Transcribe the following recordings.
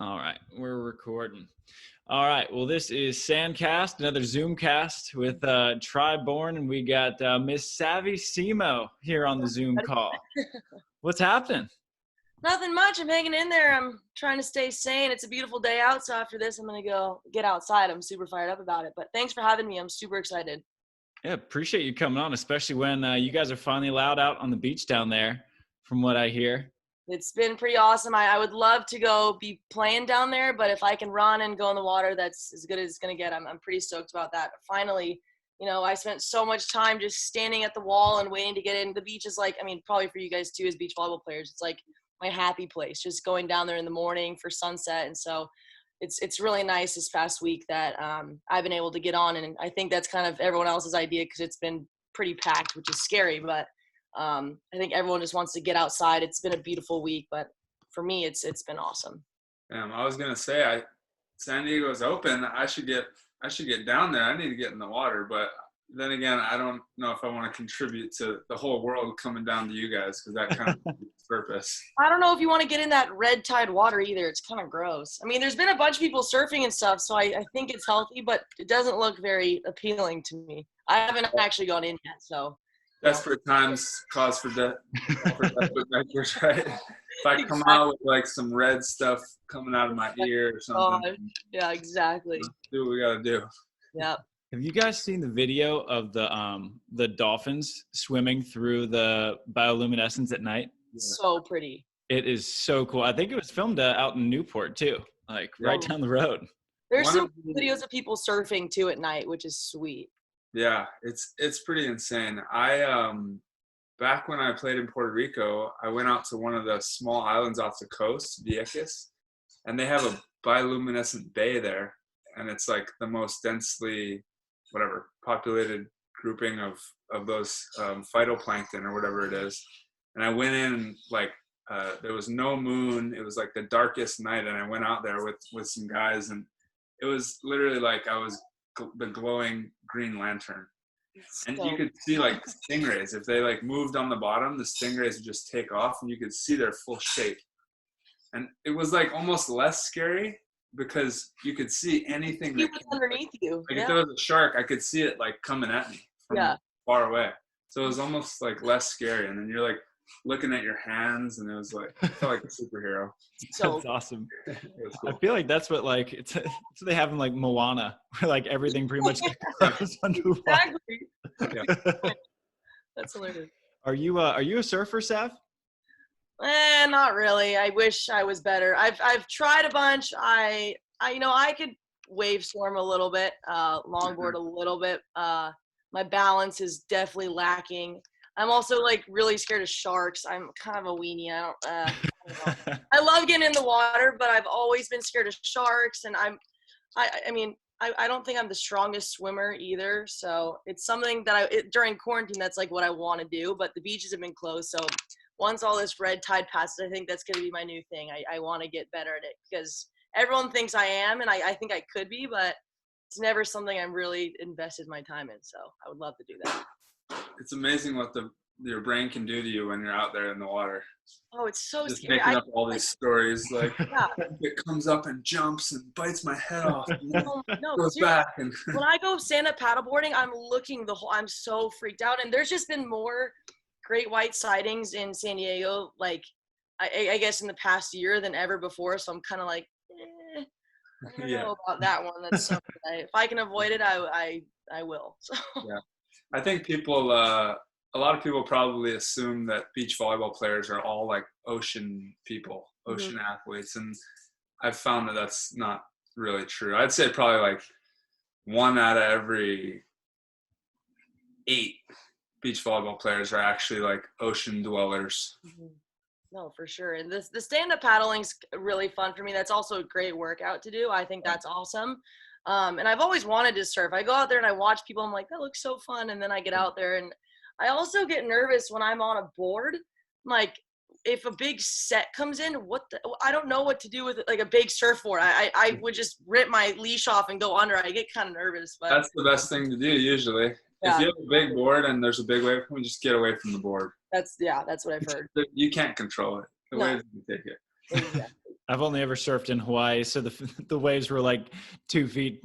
All right, we're recording. All right, well, this is SANDCAST, another Zoom cast with Bourne, and we got Miss Savvy Simo here on the Zoom call. What's happening? Nothing much. I'm hanging in there. I'm trying to stay sane. It's a beautiful day out, so after this, I'm going to go get outside. I'm super fired up about it, but thanks for having me. I'm super excited. Yeah, appreciate you coming on, especially when you guys are finally allowed out on the beach down there, from what I hear. It's been pretty awesome. I would love to go be playing down there, but if I can run and go in the water, that's as good as it's going to get. I'm pretty stoked about that. Finally, you know, I spent so much time just standing at the wall and waiting to get in. The beach is like, I mean, probably for you guys too as beach volleyball players, it's like my happy place, just going down there in the morning for sunset. And so it's really nice this past week that I've been able to get on. And I think that's kind of everyone else's idea because it's been pretty packed, which is scary, but I think everyone just wants to get outside. It's been a beautiful week, but for me, it's been awesome. I was gonna say, San Diego's open. I should get down there. I need to get in the water, but then again, I don't know if I want to contribute to the whole world coming down to you guys because that kind of defeats the purpose. I don't know if you want to get in that red tide water either. It's kind of gross. I mean, there's been a bunch of people surfing and stuff, so I think it's healthy, but it doesn't look very appealing to me. I haven't actually gone in yet, so. Desperate times cause for death. Right? If I come out with like some red stuff coming out of my ear or something. Yeah, exactly. Do what we gotta do. Yeah. Have you guys seen the video of the dolphins swimming through the bioluminescence at night? Yeah. So pretty. It is so cool. I think it was filmed out in Newport too, like right down the road. There's some videos of people surfing too at night, which is sweet. Yeah, it's pretty insane. Back when I played in Puerto Rico, I went out to one of the small islands off the coast, Vieques, and they have a bioluminescent bay there, and it's like the most densely populated grouping of those phytoplankton or whatever it is. And I went in there was no moon. It was like the darkest night, and I went out there with some guys, and it was literally like I was the glowing green lantern. And you could see like stingrays. If they like moved on the bottom, the stingrays would just take off and you could see their full shape. And it was like almost less scary because you could see anything that came underneath you. Like if there was a shark, I could see it like coming at me from far away. So it was almost like less scary. And then you're like looking at your hands, and it was like I felt like a superhero. That's awesome. Cool. I feel like that's what it's what they have in like Moana, where like everything pretty much goes underwater. Exactly. Yeah. That's hilarious. Are you a surfer, Sav? Not really. I wish I was better. I've tried a bunch. I could wave swarm a little bit, longboard a little bit. My balance is definitely lacking. I'm also like really scared of sharks. I'm kind of a weenie. I don't know. I love getting in the water, but I've always been scared of sharks. And I don't think I'm the strongest swimmer either. So it's something that during quarantine, that's like what I want to do, but the beaches have been closed. So once all this red tide passes, I think that's going to be my new thing. I want to get better at it because everyone thinks I am, and I think I could be, but it's never something I'm really invested my time in. So I would love to do that. It's amazing what your brain can do to you when you're out there in the water. Oh, it's so just scary. Making up all these stories like it comes up and jumps and bites my head off and goes back. And when I go stand up paddleboarding, I'm looking I'm so freaked out. And there's just been more great white sightings in San Diego, like I guess in the past year than ever before. So I'm kind of like, I don't know about that one. That's so if I can avoid it, I will. So. Yeah. I think a lot of people probably assume that beach volleyball players are all like ocean people, ocean athletes. And I've found that that's not really true. I'd say probably like 1 out of every 8 beach volleyball players are actually like ocean dwellers. No, for sure. And the stand-up paddling's really fun for me. That's also a great workout to do. I think that's awesome. And I've always wanted to surf. I go out there and I watch people. I'm like, that looks so fun. And then I get out there, and I also get nervous when I'm on a board. Like, if a big set comes in, I don't know what to do with it, like a big surfboard. I would just rip my leash off and go under. I get kind of nervous. But that's the best thing to do usually. Yeah. If you have a big board and there's a big wave, we just get away from the board. That's what I've heard. You can't control it. The waves can take it. Exactly. I've only ever surfed in Hawaii, so the waves were like 2 feet,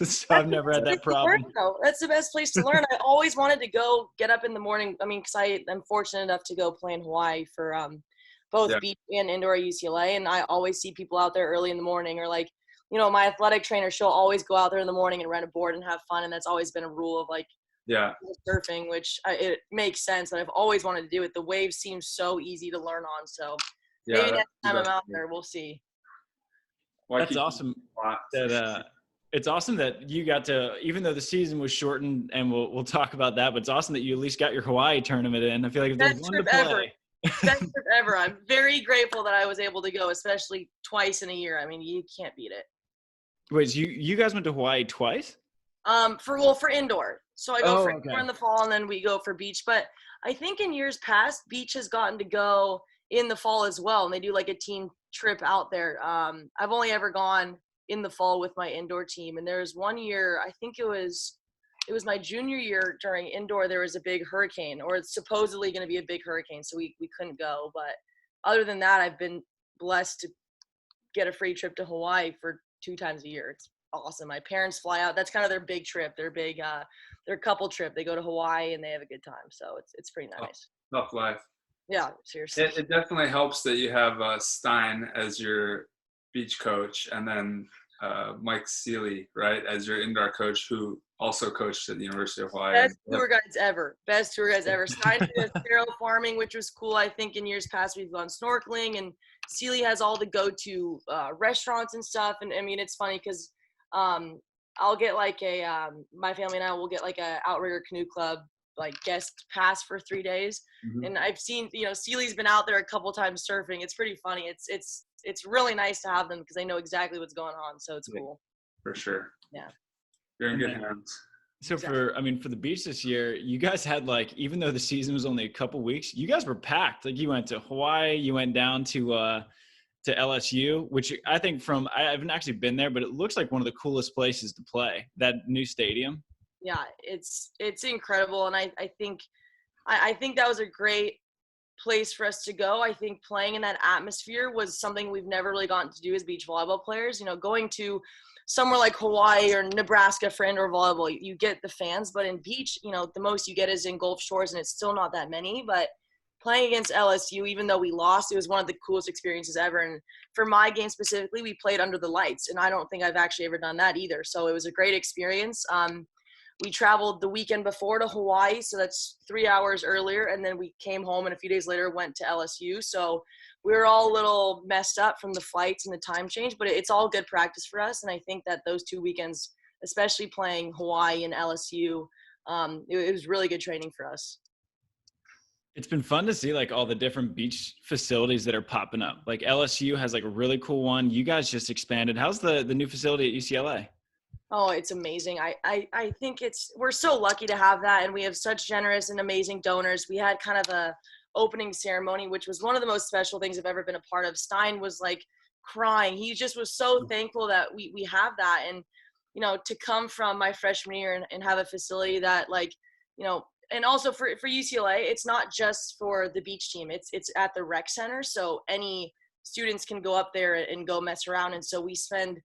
so I've never had that problem. That's the best place to learn. I always wanted to go get up in the morning. I mean, because I'm fortunate enough to go play in Hawaii for both beach and indoor at UCLA, and I always see people out there early in the morning, or like, you know, my athletic trainer, she'll always go out there in the morning and rent a board and have fun, and that's always been a rule of like surfing, which it makes sense, but I've always wanted to do it. The waves seem so easy to learn on, so maybe next time I'm out there, we'll see. That's awesome. It's awesome that you got to, even though the season was shortened, and we'll talk about that, but it's awesome that you at least got your Hawaii tournament in. I feel like if there's one to play. Best trip ever. I'm very grateful that I was able to go, especially twice in a year. I mean, you can't beat it. Wait, you guys went to Hawaii twice? For indoor. So I go for indoor in the fall, and then we go for beach. But I think in years past, beach has gotten to go in the fall as well, and they do like a team trip out there. I've only ever gone in the fall with my indoor team, and there's one year, I think it was my junior year, during indoor there was a big hurricane, or it's supposedly going to be a big hurricane, so we couldn't go. But other than that, I've been blessed to get a free trip to Hawaii for 2 times a year. It's awesome. My parents fly out. That's kind of their big trip, their couple trip. They go to Hawaii and they have a good time, so it's pretty nice. Tough life. Yeah, seriously. It definitely helps that you have Stein as your beach coach, and then Mike Seeley, right, as your indoor coach, who also coached at the University of Hawaii. Best tour guides ever. Stein did sparrow farming, which was cool. I think in years past we've gone snorkeling, and Seeley has all the go-to restaurants and stuff. And I mean, it's funny because I'll get like my family and I will get like a Outrigger Canoe Club like guest pass for 3 days. Mm-hmm. And I've seen, you know, Seeley's been out there a couple times surfing. It's pretty funny. It's really nice to have them because they know exactly what's going on. So it's cool. For sure. Yeah. You're in good hands. So for the beach this year, you guys had like, even though the season was only a couple weeks, you guys were packed. Like you went to Hawaii, you went down to LSU, which I think I haven't actually been there, but it looks like one of the coolest places to play, that new stadium. Yeah, it's incredible. And I think that was a great place for us to go. I think playing in that atmosphere was something we've never really gotten to do as beach volleyball players. You know, going to somewhere like Hawaii or Nebraska for indoor volleyball, you get the fans, but in beach, you know, the most you get is in Gulf Shores, and it's still not that many. But playing against LSU, even though we lost, it was one of the coolest experiences ever. And for my game specifically, we played under the lights, and I don't think I've actually ever done that either. So it was a great experience. We traveled the weekend before to Hawaii, so that's 3 hours earlier, and then we came home, and a few days later went to LSU. So we were all a little messed up from the flights and the time change, but it's all good practice for us. And I think that those 2 weekends, especially playing Hawaii and LSU, it was really good training for us. It's been fun to see like all the different beach facilities that are popping up. Like LSU has like a really cool one. You guys just expanded. How's the new facility at UCLA? Oh, it's amazing. I think we're so lucky to have that, and we have such generous and amazing donors. We had kind of a opening ceremony, which was one of the most special things I've ever been a part of. Stein was like crying. He just was so thankful that we have that. And, you know, to come from my freshman year and have a facility that, like, you know, and also for UCLA, it's not just for the beach team. It's at the rec center, so any students can go up there and go mess around. And so we spend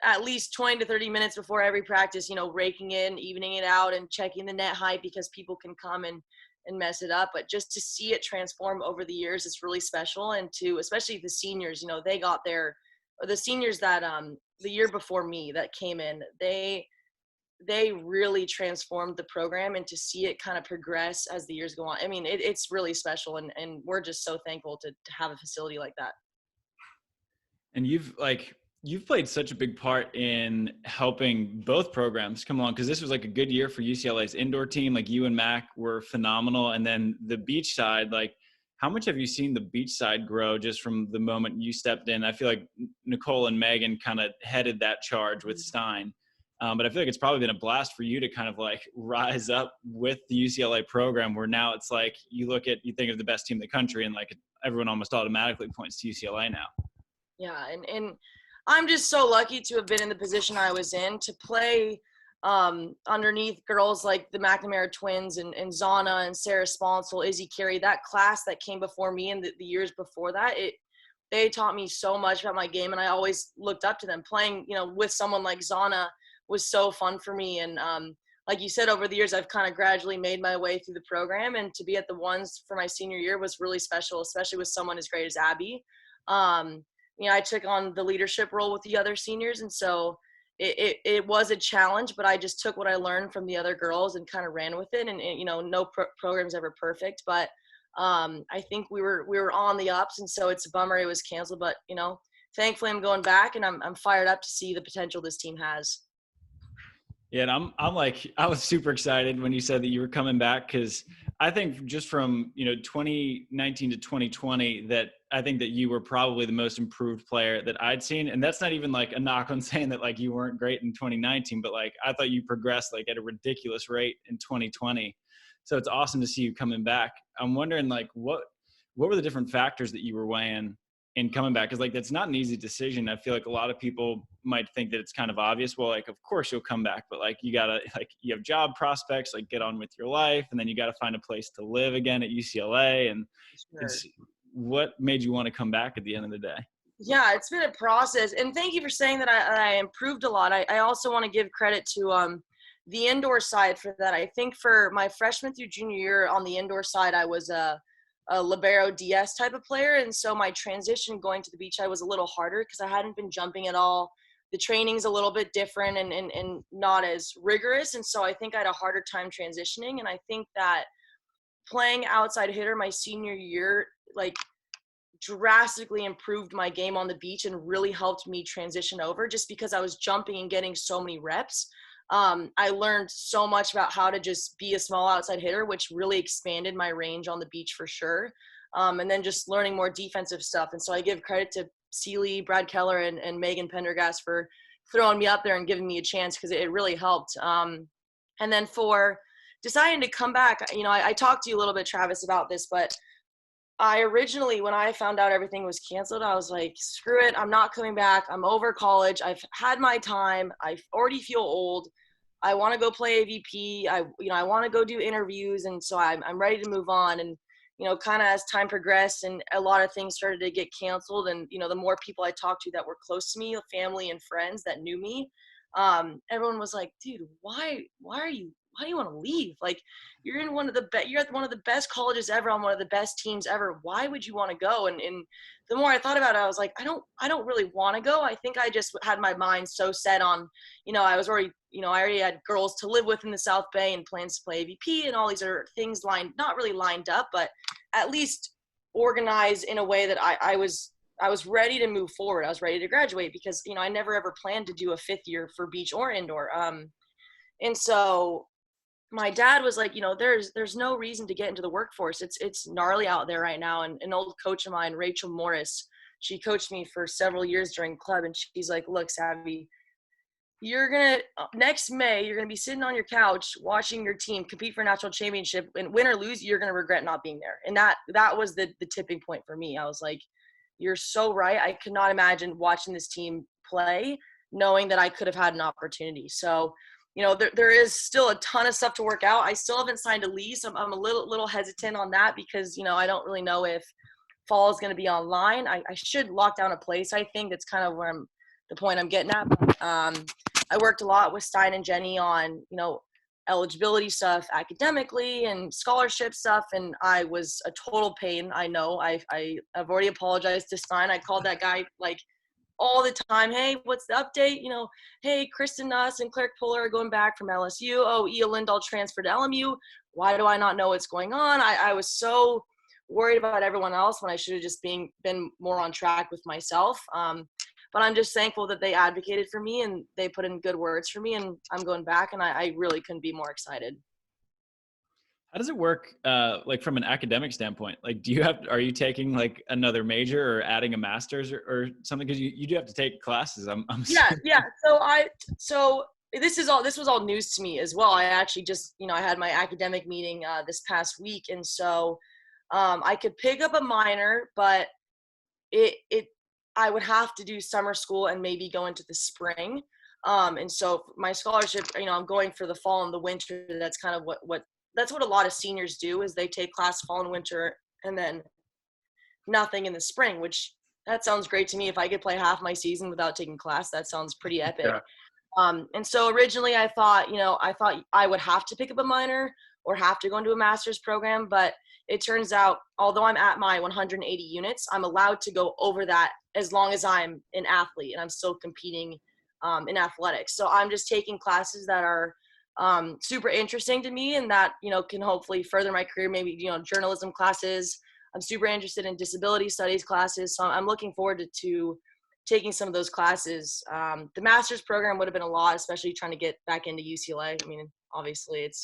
at least 20 to 30 minutes before every practice, you know, raking in, evening it out, and checking the net height because people can come and mess it up. But just to see it transform over the years, it's really special. And to, especially the seniors, you know, they got there, or the seniors that the year before me that came in, they really transformed the program, and to see it kind of progress as the years go on, I mean, it's really special, and we're just so thankful to have a facility like that. And you've played such a big part in helping both programs come along, because this was like a good year for UCLA's indoor team. Like you and Mac were phenomenal. And then the beach side, like how much have you seen the beach side grow just from the moment you stepped in? I feel like Nicole and Megan kind of headed that charge with Stein. But I feel like it's probably been a blast for you to kind of like rise up with the UCLA program, where now it's like you think of the best team in the country, and like everyone almost automatically points to UCLA now. Yeah. And I'm just so lucky to have been in the position I was in, to play underneath girls like the McNamara twins and Zana and Sarah Sponsel, Izzy Carey, that class that came before me and the years before that. they taught me so much about my game, and I always looked up to them. Playing, with someone like Zana was so fun for me. And like you said, over the years, I've kind of gradually made my way through the program, and to be at the ones for my senior year was really special, especially with someone as great as Abby. I took on the leadership role with the other seniors, and so it was a challenge, but I just took what I learned from the other girls and kind of ran with it. And no program's ever perfect, but I think we were on the ups, and so it's a bummer it was canceled. But thankfully I'm going back, and I'm fired up to see the potential this team has. Yeah, and I was super excited when you said that you were coming back, because I think just from 2019 to 2020 that I think that you were probably the most improved player that I'd seen. And that's not even like a knock on saying that like you weren't great in 2019, but like I thought you progressed like at a ridiculous rate in 2020. So it's awesome to see you coming back. I'm wondering like what were the different factors that you were weighing in coming back? Because like that's not an easy decision. I feel like a lot of people might think that it's kind of obvious. Well, like of course you'll come back, but like you gotta, like you have job prospects, like get on with your life, and then you got to find a place to live again at UCLA. And it's what made you want to come back at the end of the day? Yeah, it's been a process, and thank you for saying that I improved a lot. I also want to give credit to the indoor side for that. I think for my freshman through junior year on the indoor side, I was a libero DS type of player, and so my transition going to the beach side was a little harder because I hadn't been jumping at all. The training's a little bit different and not as rigorous, and so I think I had a harder time transitioning. And I think that playing outside hitter my senior year like drastically improved my game on the beach and really helped me transition over, just because I was jumping and getting so many reps. I learned so much about how to just be a small outside hitter, which really expanded my range on the beach for sure. And then just learning more defensive stuff. And so I give credit to Seeley, Brad Keller, and Megan Pendergast for throwing me up there and giving me a chance, because it really helped. And then for deciding to come back, I talked to you a little bit, Travis, about this, but I originally, when I found out everything was canceled, I was like, screw it. I'm not coming back. I'm over college. I've had my time. I already feel old. I want to go play AVP. I want to go do interviews. And so I'm ready to move on. And, kind of as time progressed and a lot of things started to get canceled, and, the more people I talked to that were close to me, family and friends that knew me, everyone was like, dude, why do you want to leave? Like, you're in you're at one of the best colleges ever, on one of the best teams ever. Why would you want to go? And the more I thought about it, I was like, I don't really want to go. I think I just had my mind so set on, I was already, I already had girls to live with in the South Bay and plans to play AVP and all these other things not really lined up, but at least organized in a way that I was ready to move forward. I was ready to graduate because, I never ever planned to do a fifth year for beach or indoor. And so my dad was like, there's no reason to get into the workforce. It's gnarly out there right now. And an old coach of mine, Rachel Morris, she coached me for several years during club. And she's like, look, Savvy, next May, you're going to be sitting on your couch watching your team compete for a national championship, and win or lose, you're going to regret not being there. And that was the tipping point for me. I was like, you're so right. I could not imagine watching this team play, knowing that I could have had an opportunity. So, there is still a ton of stuff to work out. I still haven't signed a lease. I'm a little hesitant on that because, I don't really know if fall is going to be online. I should lock down a place. I think that's kind of where the point I'm getting at. I worked a lot with Stein and Jenny on, eligibility stuff academically and scholarship stuff. And I was a total pain. I know I've already apologized to Stein. I called that guy like all the time. Hey, what's the update? Hey, Kristen Nuss and Claire Puller are going back from LSU. Oh, Ia Lindahl transferred to LMU. Why do I not know what's going on? I was so worried about everyone else when I should have just been more on track with myself. But I'm just thankful that they advocated for me and they put in good words for me, and I'm going back, and I really couldn't be more excited. How does it work, like from an academic standpoint? Like, are you taking like another major or adding a master's or something? Because you do have to take classes. Yeah. So this was all news to me as well. I actually just, I had my academic meeting this past week, and so I could pick up a minor, but I would have to do summer school and maybe go into the spring. And so my scholarship, I'm going for the fall and the winter. That's kind of that's what a lot of seniors do, is they take class fall and winter and then nothing in the spring, which That sounds great to me. If I could play half my season without taking class, that sounds pretty epic. Yeah. And so originally I thought I would have to pick up a minor or have to go into a master's program, but it turns out, although I'm at my 180 units, I'm allowed to go over that as long as I'm an athlete and I'm still competing in athletics. So I'm just taking classes that are super interesting to me and that, can hopefully further my career, maybe, journalism classes. I'm super interested in disability studies classes. So I'm looking forward to taking some of those classes. The master's program would have been a lot, especially trying to get back into UCLA. I mean, obviously it's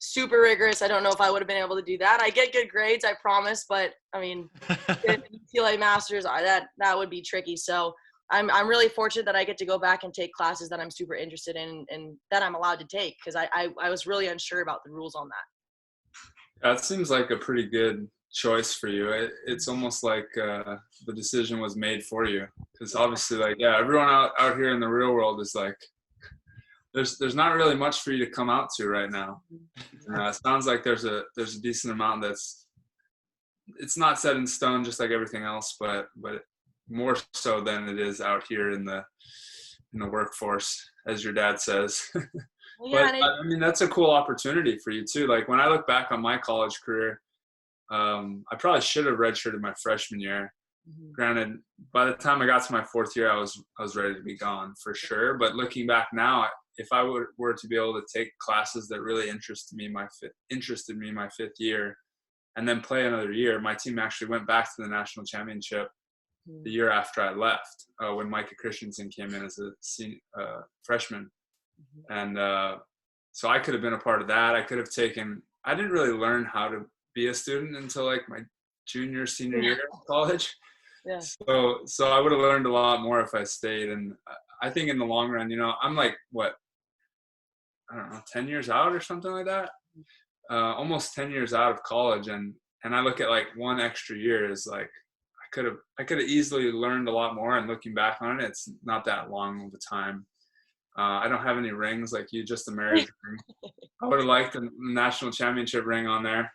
super rigorous. I don't know if I would have been able to do that. I get good grades, I promise, but I mean, UCLA masters, that would be tricky. So I'm really fortunate that I get to go back and take classes that I'm super interested in and that I'm allowed to take, because I was really unsure about the rules on that. That seems like a pretty good choice for you. It's almost like the decision was made for you, because obviously, like, yeah, everyone out here in the real world is like, there's not really much for you to come out to right now. It sounds like there's a decent amount it's not set in stone, just like everything else, but more so than it is out here in the workforce, as your dad says. Well, yeah, but I mean, that's a cool opportunity for you too. Like, when I look back on my college career, I probably should have redshirted my freshman year. Mm-hmm. Granted, by the time I got to my fourth year, I was ready to be gone for sure. But looking back now, if I were to be able to take classes that really interested me my fifth year, and then play another year, my team actually went back to the national championship the year after I left, when Micah Christensen came in as a freshman. And so I could have been a part of that. I didn't really learn how to be a student until like my junior, senior year of college. Yeah. So I would have learned a lot more if I stayed. And I think in the long run, I'm like, I don't know, 10 years out or something like that. Almost 10 years out of college. And I look at like one extra year is like, I could have easily learned a lot more. And looking back on it, it's not that long of a time. I don't have any rings like you, just a marriage ring. I would have liked a national championship ring on there.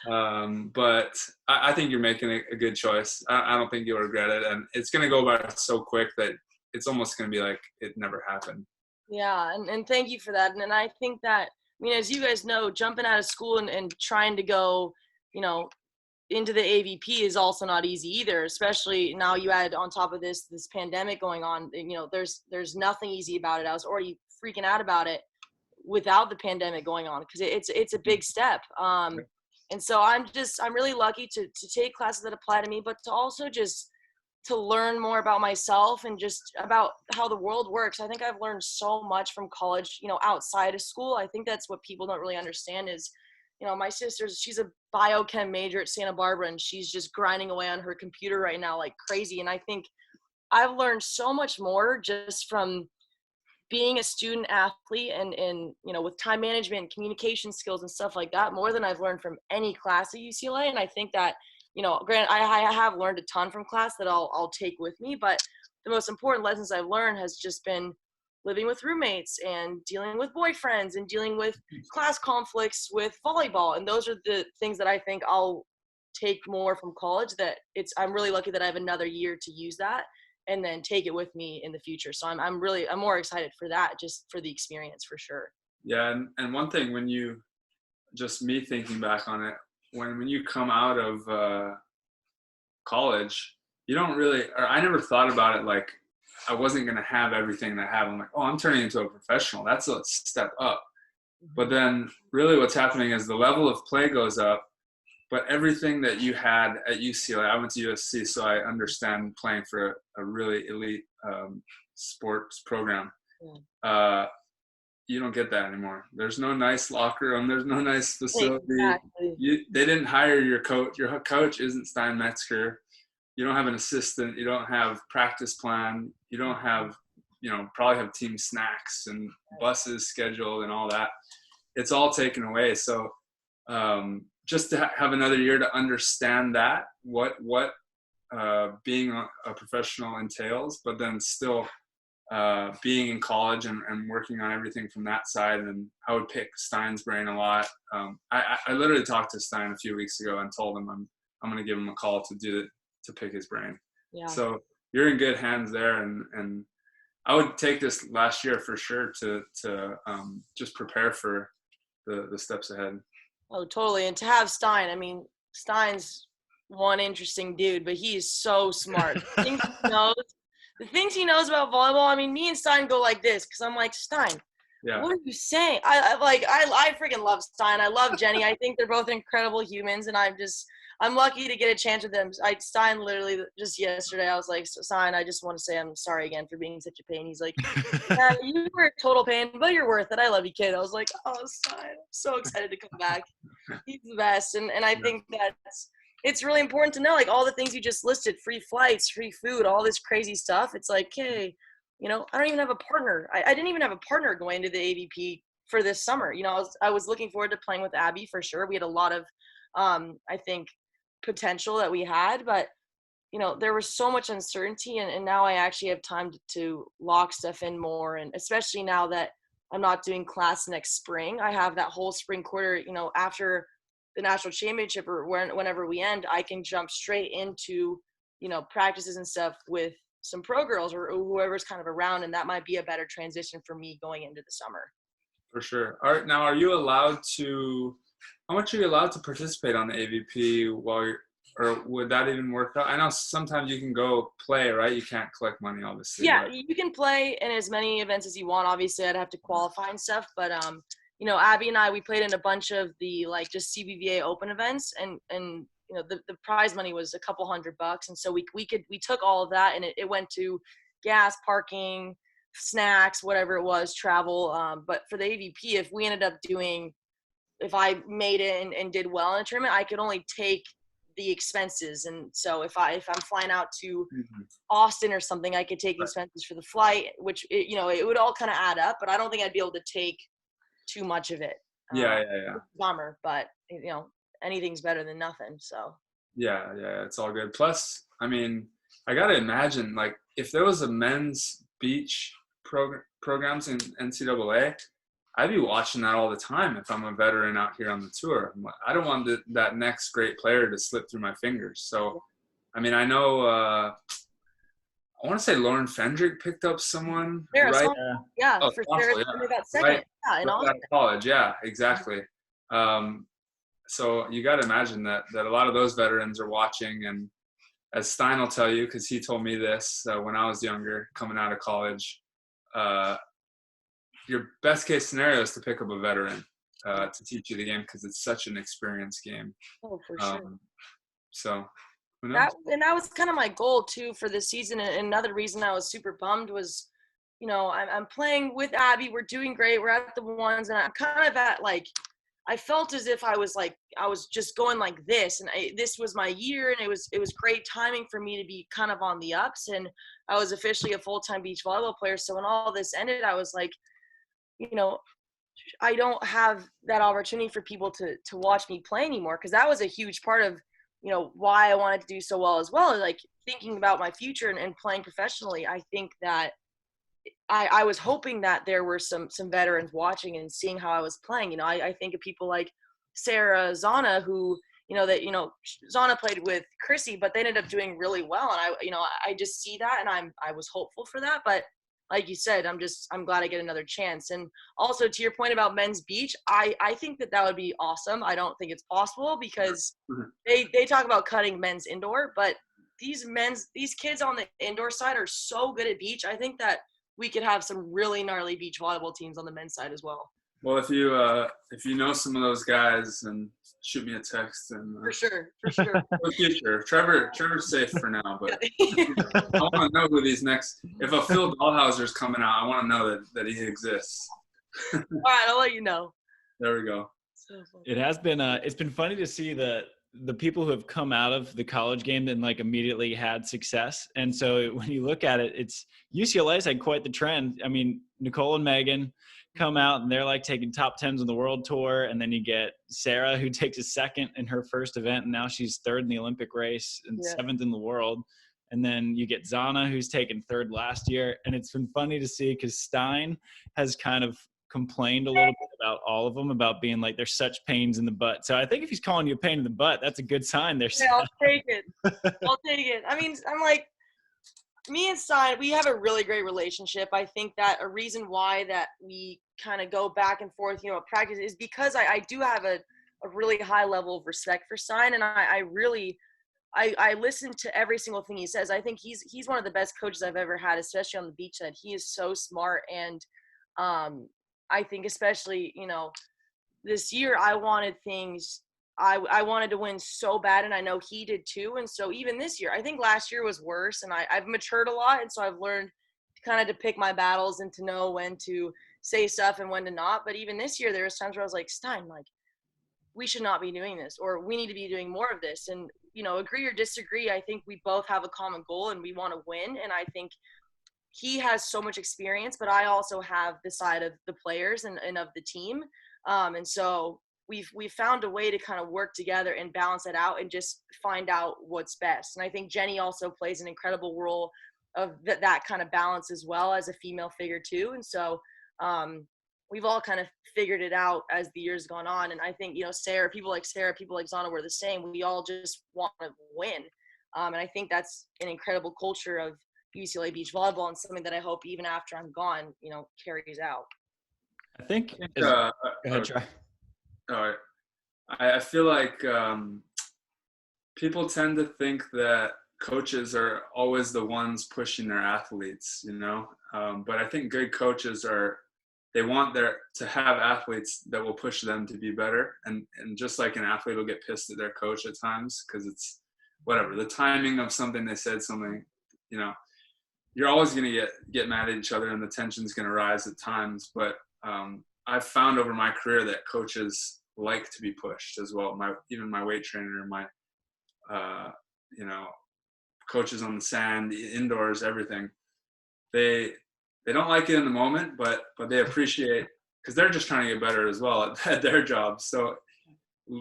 But I think you're making a good choice. I don't think you'll regret it. And it's going to go by so quick that it's almost going to be like it never happened. Yeah, and thank you for that. And I think that, I mean, as you guys know, jumping out of school and trying to go, into the AVP is also not easy either, especially now you add on top of this pandemic going on. There's nothing easy about it. I was already freaking out about it without the pandemic going on, because it's a big step. And so I'm really lucky to take classes that apply to me, but to also just to learn more about myself and just about how the world works. I think I've learned so much from college, outside of school. I think that's what people don't really understand is, my she's a biochem major at Santa Barbara, and she's just grinding away on her computer right now like crazy. And I think I've learned so much more just from being a student athlete and with time management, communication skills and stuff like that, more than I've learned from any class at UCLA. And I think that, granted, I have learned a ton from class that I'll take with me, but the most important lessons I've learned has just been living with roommates and dealing with boyfriends and dealing with class conflicts with volleyball. And those are the things that I think I'll take more from college, I'm really lucky that I have another year to use that and then take it with me in the future. So I'm more excited for that, just for the experience for sure. Yeah. And one thing, just me thinking back on it, when you come out of college, you don't really, or I never thought about it like I wasn't going to have everything that I have. I'm like, I'm turning into a professional. That's a step up. But then really what's happening is the level of play goes up, but everything that you had at UCLA, I went to USC, so I understand playing for a really elite sports program. You don't get that anymore. There's no nice locker room. There's no nice facility. Exactly. They didn't hire your coach. Your coach isn't Stein Metzger. You don't have an assistant. You don't have practice plan. You don't have, probably have team snacks and buses scheduled and all that. It's all taken away. So just to have another year to understand that, what being a professional entails, but then still being in college and working on everything from that side. And I would pick Stein's brain a lot. I literally talked to Stein a few weeks ago and told him I'm going to give him a call to pick his brain. Yeah. So you're in good hands there, and I would take this last year for sure to just prepare for the steps ahead. Oh, totally. And to have Stein, I mean, Stein's one interesting dude, but he is so smart. The things he knows about volleyball. I mean, me and Stein go like this because I'm like, Stein, Yeah. what are you saying? I freaking love Stein. I love Jenny. I think they're both incredible humans, and I'm lucky to get a chance with them. Stein literally just yesterday, I was like, Stein, I just want to say I'm sorry again for being such a pain. He's like, yeah, you were a total pain, but you're worth it. I love you, kid. I was like, oh, Stein, I'm so excited to come back. He's the best, and I think it's really important to know, like, all the things you just listed, free flights, free food, all this crazy stuff. It's like, hey, I don't even have a partner. I didn't even have a partner going into the AVP for this summer. I was looking forward to playing with Abby for sure. We had a lot of, I think, potential that we had, but there was so much uncertainty, and now I actually have time to lock stuff in more, and especially now that I'm not doing class next spring, I have that whole spring quarter, after the national championship or whenever we end, I can jump straight into practices and stuff with some pro girls or whoever's kind of around, and that might be a better transition for me going into the summer. For sure. All right, now, how much are you allowed to participate on the AVP or would that even work out? I know sometimes you can go play, right? You can't collect money, obviously. Yeah, you can play in as many events as you want. Obviously, I'd have to qualify and stuff, but Abby and I, we played in a bunch of the just CBVA open events, and the prize money was a couple $100, and so we took all of that, and it went to gas, parking, snacks, whatever it was, travel. But for the AVP, if I made it and did well in a tournament, I could only take the expenses. And so if I'm flying out to Austin or something, I could take expenses for the flight, which it would all kind of add up, but I don't think I'd be able to take too much of it. Yeah. Bummer, but anything's better than nothing. So yeah, it's all good. Plus, I mean, I gotta imagine, like, if there was a men's beach programs in NCAA, I'd be watching that all the time if I'm a veteran out here on the tour. I don't want that next great player to slip through my fingers. So, I mean, I know, I want to say Lauren Fendrick picked up someone. Yeah, right? For sure. Yeah. Got second. Right. Yeah, in Austin. College. Yeah, exactly. So you got to imagine that a lot of those veterans are watching. And as Stein will tell you, because he told me this when I was younger, coming out of college, your best case scenario is to pick up a veteran to teach you the game, because it's such an experienced game. Oh, for sure. So who knows? That was kind of my goal too for this season. And another reason I was super bummed was, I'm playing with Abby. We're doing great. We're at the ones, and I'm kind of at I felt as if I was just going like this, and this was my year, and it was great timing for me to be kind of on the ups, and I was officially a full-time beach volleyball player. So when all this ended, I was like, I don't have that opportunity for people to watch me play anymore, because that was a huge part of why I wanted to do so well as well, like thinking about my future and playing professionally. I think that I was hoping that there were some veterans watching and seeing how I was playing. I think of people like Sarah Zana, who Zana played with Chrissy, but they ended up doing really well, and I just see that, and I was hopeful for that. But like you said, I'm glad I get another chance. And also, to your point about men's beach, I think that would be awesome. I don't think it's possible, because they talk about cutting men's indoor, but these kids on the indoor side are so good at beach. I think that we could have some really gnarly beach volleyball teams on the men's side as well. Well, if you know some of those guys, then shoot me a text. And for sure. For the future, Trevor's safe for now, but I want to know who these next. If a Phil Dahlhauser's coming out, I want to know that he exists. All right, I'll let you know. There we go. It has been it's been funny to see the people who have come out of the college game and immediately had success. And so when you look at it, it's UCLA's had quite the trend. I mean, Nicole and Megan come out and they're taking top 10s on the world tour. And then you get Sarah, who takes a second in her first event, and now she's third in the Olympic race and seventh in the world. And then you get Zana, who's taken third last year. And it's been funny to see, because Stein has kind of complained a little bit about all of them, about being they're such pains in the butt. So I think if he's calling you a pain in the butt, that's a good sign there. Yeah, I'll take it. I mean, I'm me and Stein, we have a really great relationship. I think that a reason why that we kind of go back and forth, at practice is because I do have a really high level of respect for Stein, and I listen to every single thing he says. I think he's one of the best coaches I've ever had, especially on the beach side. He is so smart, and I think especially, this year I wanted things. I wanted to win so bad, and I know he did too. And so even this year, I think last year was worse, and I've matured a lot, and so I've learned kind of to pick my battles and to know when to say stuff and when to not. But even this year, there was times where I was like, Stein, like, we should not be doing this, or we need to be doing more of this. And, agree or disagree, I think we both have a common goal and we want to win. And I think he has so much experience, but I also have the side of the players and of the team. And so we've found a way to kind of work together and balance it out and just find out what's best. And I think Jenny also plays an incredible role of that kind of balance as well, as a female figure too. And so we've all kind of figured it out as the years gone on. And I think, Sarah, people like Zana were the same. We all just want to win. And I think that's an incredible culture of UCLA beach volleyball, and something that I hope even after I'm gone, carries out. I think. Go ahead, try. I feel like people tend to think that coaches are always the ones pushing their athletes, but I think good coaches they want to have athletes that will push them to be better. And just like an athlete will get pissed at their coach at times because it's whatever, the timing of something, they said something, you're always going to get mad at each other, and the tension's going to rise at times. But I've found over my career that coaches like to be pushed as well. Even my weight trainer, my coaches on the sand, indoors, everything. They don't like it in the moment, but they appreciate, because they're just trying to get better as well at their jobs. So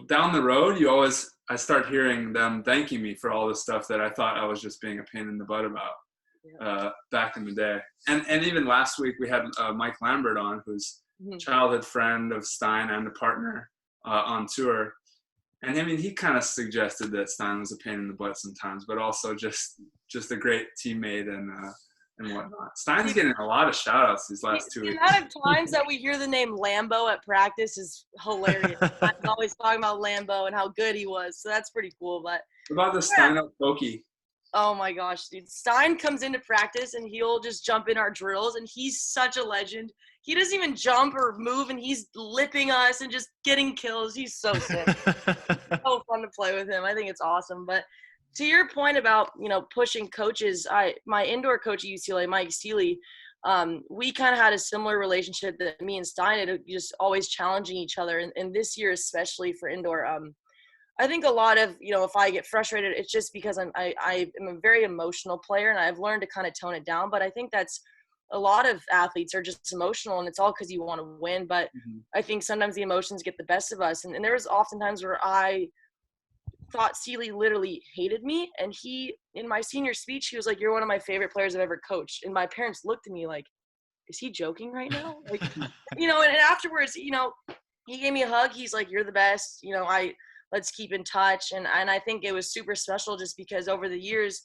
down the road, I start hearing them thanking me for all the stuff that I thought I was just being a pain in the butt about back in the day. And even last week we had Mike Lambert on, who's childhood friend of Stein and a partner on tour. And I mean, he kind of suggested that Stein was a pain in the butt sometimes, but also just a great teammate and whatnot. Stein's getting a lot of shout outs these last 2 weeks. The amount of times that we hear the name Lambo at practice is hilarious. I'm always talking about Lambo and how good he was. So that's pretty cool. But what about the Stein up pokey? Oh my gosh, dude. Stein comes into practice and he'll just jump in our drills, and he's such a legend. He doesn't even jump or move, and he's lipping us and just getting kills. He's so sick. So fun to play with him. I think it's awesome. But to your point about, pushing coaches, my indoor coach at UCLA, Mike Seeley, we kind of had a similar relationship that me and Stein had, just always challenging each other. And this year, especially for indoor, I think a lot of, if I get frustrated, it's just because I am a very emotional player, and I've learned to kind of tone it down. But I think that's a lot of athletes are just emotional, and it's all because you want to win. But I think sometimes the emotions get the best of us. And there was oftentimes where I thought Seeley literally hated me. And he, in my senior speech, he was like, "You're one of my favorite players I've ever coached." And my parents looked at me like, is he joking right now? Like, and afterwards, he gave me a hug. He's like, "You're the best. Let's keep in touch." And I think it was super special just because over the years,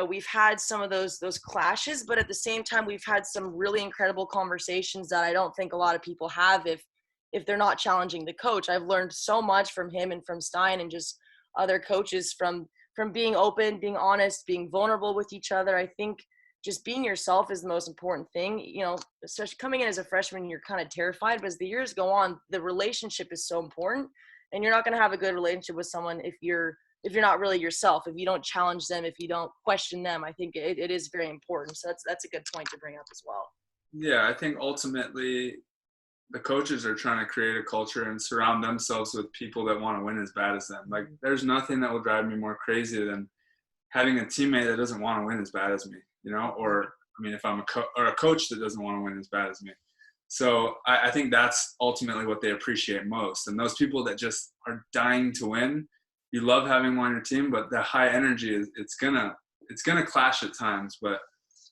we've had some of those clashes, but at the same time, we've had some really incredible conversations that I don't think a lot of people have if they're not challenging the coach. I've learned so much from him and from Stein and just other coaches from being open, being honest, being vulnerable with each other. I think just being yourself is the most important thing. Especially coming in as a freshman, you're kind of terrified, but as the years go on, the relationship is so important. And you're not going to have a good relationship with someone if you're not really yourself, if you don't challenge them, if you don't question them. I think it is very important. So that's a good point to bring up as well. Yeah, I think ultimately the coaches are trying to create a culture and surround themselves with people that want to win as bad as them. Like, there's nothing that will drive me more crazy than having a teammate that doesn't want to win as bad as me, or I mean, if I'm a coach that doesn't want to win as bad as me. So I think that's ultimately what they appreciate most. And those people that just are dying to win, you love having them on your team, but the high energy it's gonna clash at times. But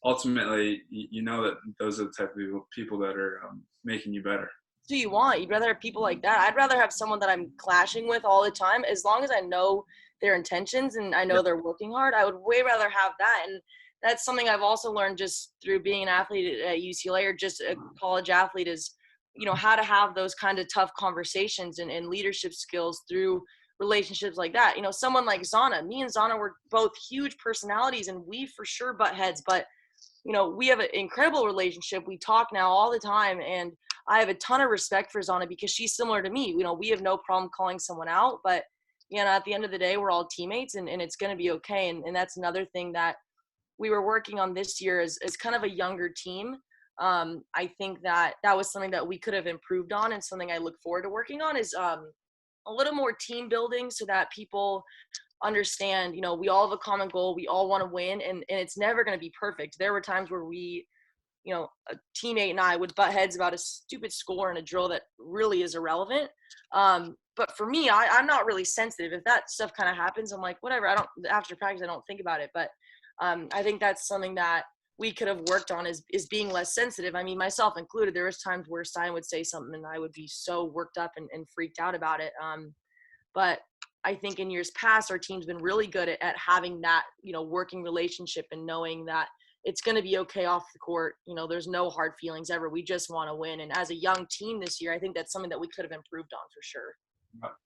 ultimately, that those are the type of people that are making you better. Do you want? You'd rather have people like that? I'd rather have someone that I'm clashing with all the time, as long as I know their intentions and I know they're working hard. I would way rather have that. And that's something I've also learned just through being an athlete at UCLA or just a college athlete is, how to have those kind of tough conversations and leadership skills through relationships like that. Someone like Zana, me and Zana were both huge personalities and we for sure butt heads, but we have an incredible relationship. We talk now all the time, and I have a ton of respect for Zana because she's similar to me. We have no problem calling someone out, but at the end of the day, we're all teammates and it's going to be okay. And that's another thing that we were working on this year as kind of a younger team. I think that was something that we could have improved on, and something I look forward to working on is a little more team building so that people understand, we all have a common goal. We all want to win, and it's never going to be perfect. There were times where we, a teammate and I would butt heads about a stupid score in a drill that really is irrelevant. But for me, I'm not really sensitive. If that stuff kind of happens, I'm like, whatever. After practice, I don't think about it. But I think that's something that we could have worked on is being less sensitive. I mean, myself included, there was times where Stein would say something and I would be so worked up and freaked out about it. But I think in years past, our team's been really good at having that, working relationship and knowing that it's going to be okay off the court. There's no hard feelings ever. We just want to win. And as a young team this year, I think that's something that we could have improved on for sure.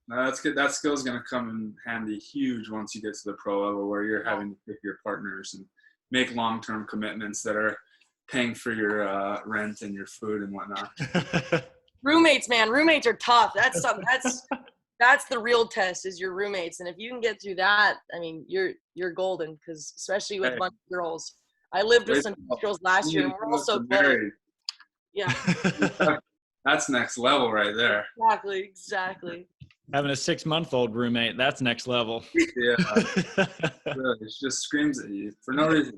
No, that's good. That skill is going to come in handy huge once you get to the pro level where you're having to pick your partners and make long-term commitments that are paying for your rent and your food and whatnot. Roommates, man. Roommates are tough. That's something. That's the real test is your roommates. And if you can get through that, I mean, you're golden, because especially with a bunch of girls. I lived with some girls last year, and we're all so close. Yeah. That's next level right there. Exactly. Having a 6-month-old roommate, that's next level. Yeah. Really, it just screams at you for no reason.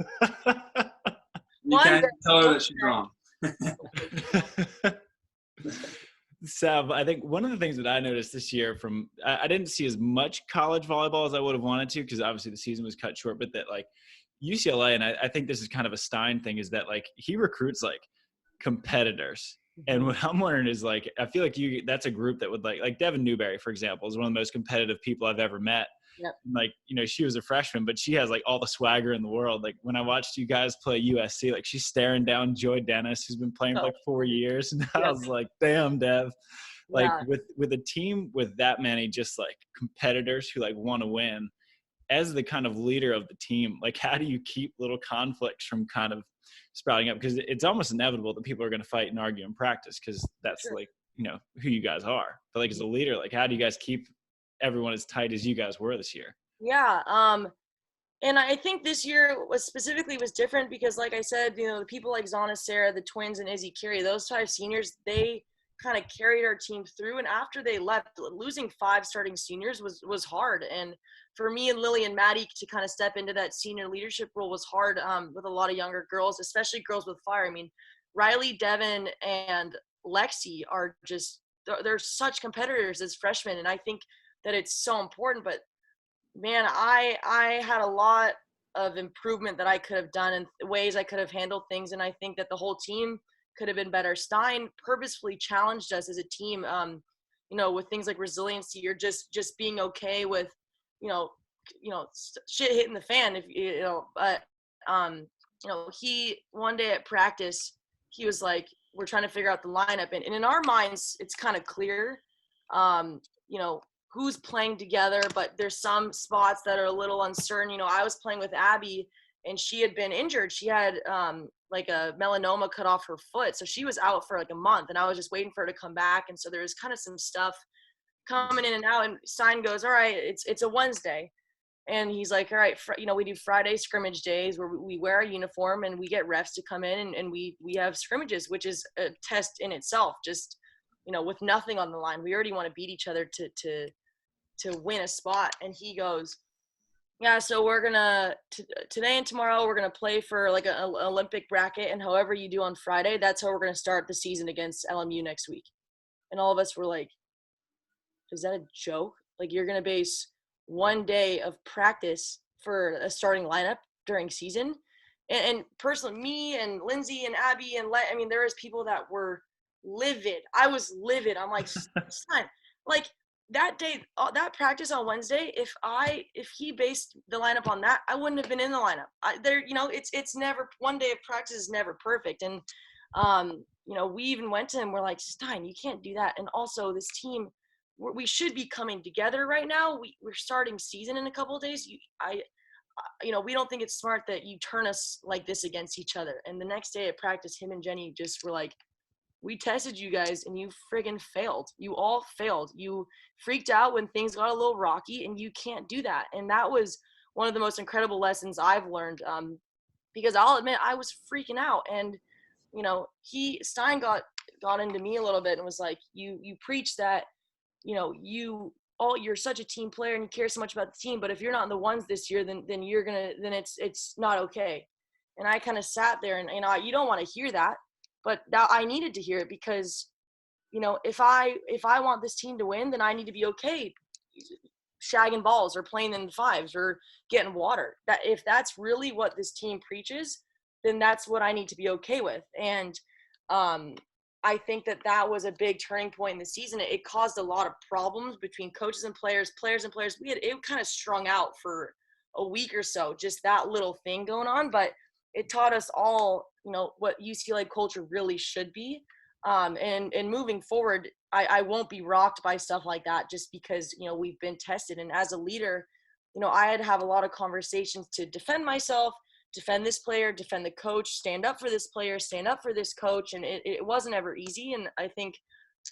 You can't tell her that she's wrong. Sav, I think one of the things that I noticed this year I didn't see as much college volleyball as I would have wanted to, because obviously the season was cut short, but that like UCLA, and I think this is kind of a Stein thing, is that like he recruits like competitors. And what I'm wondering is like, I feel like that's a group that would like Devin Newberry, for example, is one of the most competitive people I've ever met. Yep. Like, she was a freshman, but she has like all the swagger in the world. Like when I watched you guys play USC, like she's staring down Joy Dennis, who's been playing for like 4 years. And I was like, damn, Dev, like with a team with that many just like competitors who like want to win, as the kind of leader of the team, like how do you keep little conflicts from kind of sprouting up? Because it's almost inevitable that people are going to fight and argue in practice, because that's like, who you guys are. But like as a leader, like how do you guys keep everyone as tight as you guys were this year? Yeah. And I think this year was different because, like I said, the people like Zana, Sarah, the twins, and Izzy Carey, those 5 seniors, they kind of carried our team through. And after they left, losing 5 starting seniors was hard. And for me and Lily and Maddie to kind of step into that senior leadership role was hard with a lot of younger girls, especially girls with fire. I mean, Riley, Devin, and Lexi are just – they're such competitors as freshmen, and I think that it's so important. But, man, I had a lot of improvement that I could have done and ways I could have handled things, and I think that the whole team could have been better. Stein purposefully challenged us as a team, with things like resiliency or just being okay with – shit hitting the fan, he one day at practice, he was like, we're trying to figure out the lineup. And in our minds, it's kind of clear, who's playing together, but there's some spots that are a little uncertain. I was playing with Abby and she had been injured. She had like a melanoma cut off her foot. So she was out for like a month and I was just waiting for her to come back. And so there was kind of some stuff coming in and out, and Stein goes, all right, it's a Wednesday. And he's like, all right, we do Friday scrimmage days where we wear a uniform and we get refs to come in and we have scrimmages, which is a test in itself, just, with nothing on the line. We already want to beat each other to win a spot. And he goes, yeah, so we're going to today and tomorrow, we're going to play for like an Olympic bracket. And however you do on Friday, that's how we're going to start the season against LMU next week. And all of us were like, is that a joke? Like, you're going to base one day of practice for a starting lineup during season? And personally, me and Lindsay and Abby and there was people that were livid. I was livid. I'm like, son, like, that day, that practice on Wednesday, if he based the lineup on that, I wouldn't have been in the lineup. It's never, one day of practice is never perfect. And, we even went to him, we're like, Stein, you can't do that. And also this team, we should be coming together right now. We're starting season in a couple of days. We don't think it's smart that you turn us like this against each other. And the next day at practice, him and Jenny just were like, we tested you guys and you friggin' failed. You all failed. You freaked out when things got a little rocky, and you can't do that. And that was one of the most incredible lessons I've learned, because I'll admit I was freaking out. And, Stein got into me a little bit and was like, you preach that, you're such a team player and you care so much about the team, but if you're not in the ones this year, then it's not okay. And I kind of sat there and, you don't want to hear that, but that I needed to hear it because, if I want this team to win, then I need to be okay shagging balls or playing in the fives or getting water. That if that's really what this team preaches, then that's what I need to be okay with. And I think that was a big turning point in the season. It caused a lot of problems between coaches and players. It kind of strung out for a week or so, just that little thing going on. But it taught us all, what UCLA culture really should be. And moving forward, I won't be rocked by stuff like that just because, we've been tested. And as a leader, I had to have a lot of conversations to defend myself, defend this player, defend the coach, stand up for this player, stand up for this coach. And it wasn't ever easy. And I think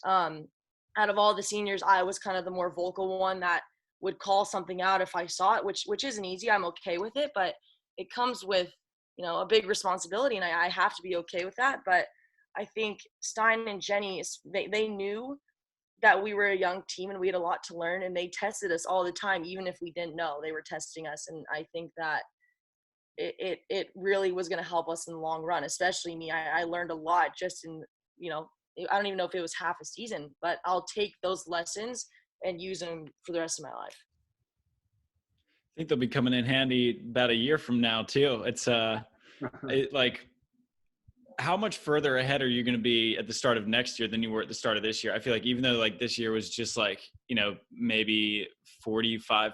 out of all the seniors, I was kind of the more vocal one that would call something out if I saw it, which isn't easy. I'm okay with it, but it comes with, a big responsibility, and I have to be okay with that. But I think Stein and Jenny, they knew that we were a young team and we had a lot to learn, and they tested us all the time, even if we didn't know they were testing us. And I think that it really was going to help us in the long run, especially me. I learned a lot just in, I don't even know if it was half a season, but I'll take those lessons and use them for the rest of my life. I think they'll be coming in handy about a year from now too. It's like, how much further ahead are you going to be at the start of next year than you were at the start of this year? I feel like even though like this year was just like, maybe 45%,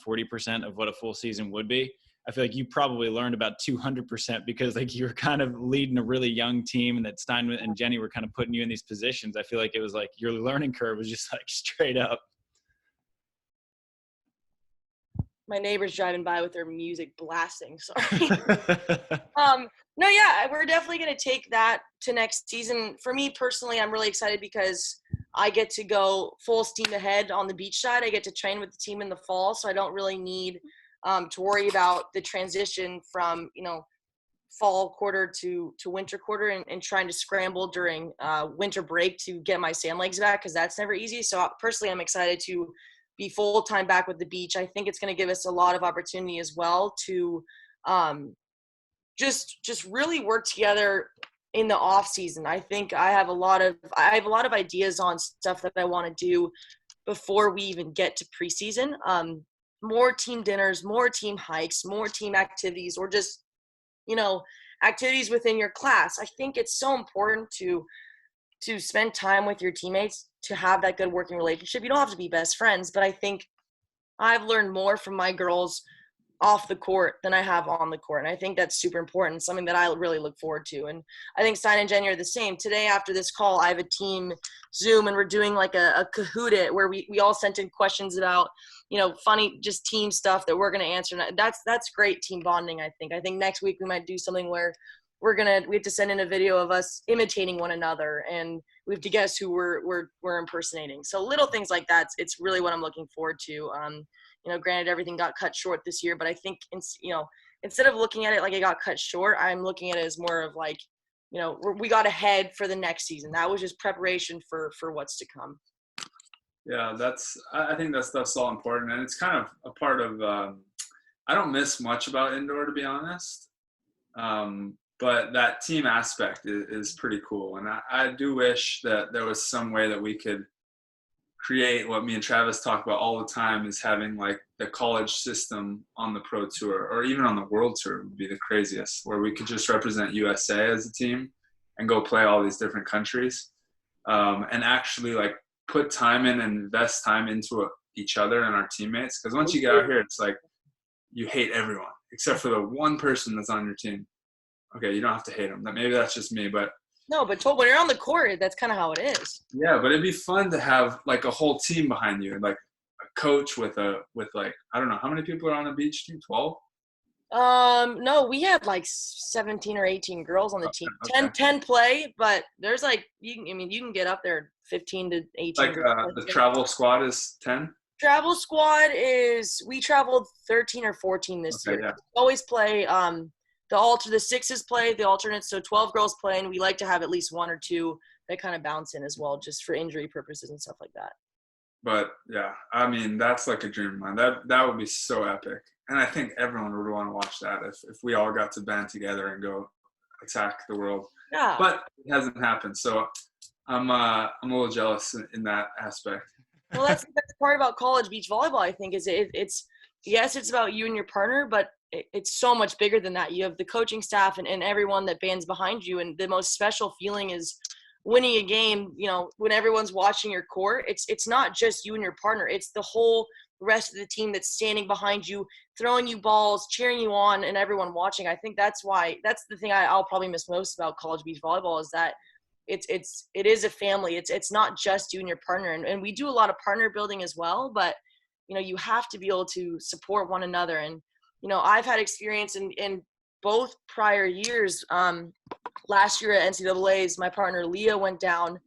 40% of what a full season would be, I feel like you probably learned about 200% because like you were kind of leading a really young team, and that Stein and Jenny were kind of putting you in these positions. I feel like it was like your learning curve was just like straight up. My neighbor's driving by with their music blasting. Sorry. No, yeah, we're definitely going to take that to next season. For me personally, I'm really excited because I get to go full steam ahead on the beach side. I get to train with the team in the fall, so I don't really need to worry about the transition from, fall quarter to winter quarter and trying to scramble during winter break to get my sand legs back, because that's never easy. So personally, I'm excited to be full-time back with the beach. I think it's going to give us a lot of opportunity as well to just really work together in the off season. I think I have a lot of ideas on stuff that I want to do before we even get to preseason. More team dinners, more team hikes, more team activities, or just, activities within your class. I think it's so important to spend time with your teammates, to have that good working relationship. You don't have to be best friends, but I think I've learned more from my girls off the court than I have on the court. And I think that's super important, something that I really look forward to. And I think Stein and Jenny are the same. Today, after this call, I have a team Zoom, and we're doing like a Kahoot it, where we all sent in questions about, funny, just team stuff that we're going to answer. And that's great team bonding, I think. I think next week we might do something where we have to send in a video of us imitating one another, and we have to guess who we're impersonating. So little things like that, it's really what I'm looking forward to. Granted, everything got cut short this year, but I think, instead of looking at it like it got cut short, I'm looking at it as more of like, we got ahead for the next season. That was just preparation for what's to come. Yeah, I think that stuff's all important. And it's kind of a part of, I don't miss much about indoor, to be honest. But that team aspect is pretty cool. And I do wish that there was some way that we could create what me and Travis talk about all the time, is having like the college system on the pro tour, or even on the world tour would be the craziest, where we could just represent USA as a team and go play all these different countries, and actually like put time in and invest time into each other and our teammates. Because once you get out here, it's like you hate everyone except for the one person that's on your team. Okay, you don't have to hate them. Maybe that's just me, but no, but when you're on the court, that's kind of how it is. Yeah, but it'd be fun to have like a whole team behind you, like a coach with like, I don't know, how many people are on the beach team? 12? No, we had like 17 or 18 girls on the team. Okay. 10 play, but there's like you can get up there 15 to 18. Like the travel squad is 10? Travel squad we traveled 13 or 14 this year. Yeah. We always play the sixes play, the alternates, so 12 girls play, and we like to have at least one or two that kind of bounce in as well, just for injury purposes and stuff like that. But yeah, I mean, that's like a dream of mine. That would be so epic. And I think everyone would want to watch that if we all got to band together and go attack the world. Yeah. But it hasn't happened, so I'm a little jealous in that aspect. Well, that's the best part about college beach volleyball, I think, is it's about you and your partner, but it's so much bigger than that. You have the coaching staff and everyone that bands behind you, and the most special feeling is winning a game. You know, when everyone's watching your court, it's not just you and your partner. It's the whole rest of the team that's standing behind you, throwing you balls, cheering you on, and everyone watching. I think that's the thing I'll probably miss most about college beach volleyball is that it is a family. It's not just you and your partner, and we do a lot of partner building as well, but you know, you have to be able to support one another. And you know, I've had experience in both prior years. Last year at NCAA's, my partner Leah went down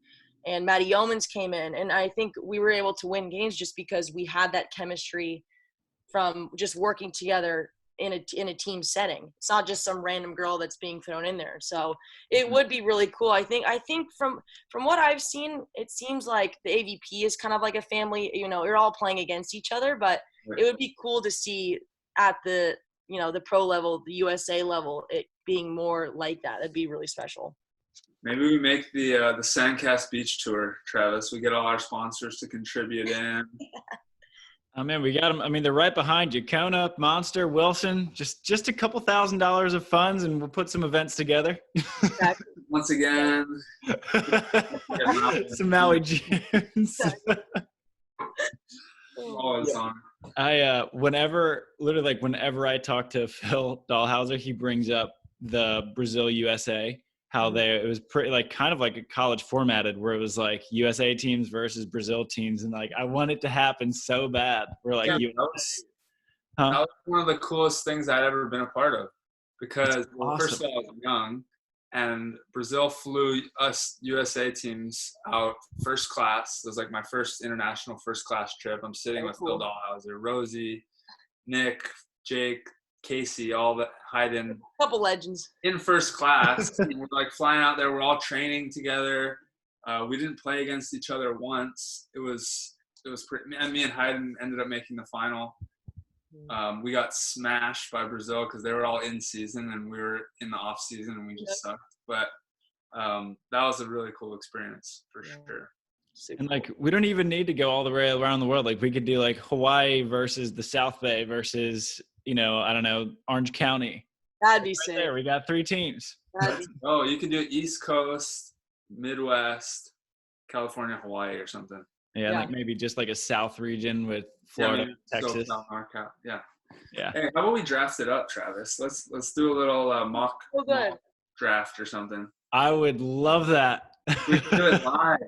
and Maddie Yeomans came in, and I think we were able to win games just because we had that chemistry from just working together in a team setting. It's not just some random girl that's being thrown in there. So it would be really cool. I think from what I've seen, it seems like the AVP is kind of like a family. You know, you're all playing against each other, but it would be cool to see at the, you know, the pro level, the USA level, it being more like that. That'd be really special. Maybe we make the SANDCAST beach tour, Travis. We get all our sponsors to contribute in. Oh man, we got them. I mean, they're right behind you. Kona, Monster, Wilson. Just a couple $1,000s of funds, and we'll put some events together. Exactly. Once again, some Maui gyms. Always on. Whenever I talk to Phil Dahlhauser, he brings up the Brazil USA. How it was pretty kind of like a college formatted where it was like USA teams versus Brazil teams, and like I want it to happen so bad. We're like, that was one of the coolest things I'd ever been a part of, because first of all, I was young, and Brazil flew us USA teams out first class. It was like my first international first class trip. I'm sitting with Phil Dahlhauser, Rosie, Nick, Jake, Casey, all that Hayden, couple legends in first class. We're like flying out there. We're all training together. We didn't play against each other once. It was pretty. And me and Hayden ended up making the final. We got smashed by Brazil because they were all in season and we were in the off season and we just sucked. But that was a really cool experience for sure. And like, we don't even need to go all the way around the world. Like, we could do like Hawaii versus the South Bay versus, you know, I don't know, Orange County. That'd be sick. There, we got 3 teams. Oh, you can do East Coast, Midwest, California, Hawaii, or something. Yeah, like maybe just like a South region with Florida, Texas. Yeah. Hey, how about we draft it up, Travis? Let's do a little mock draft or something. I would love that. We can do it live.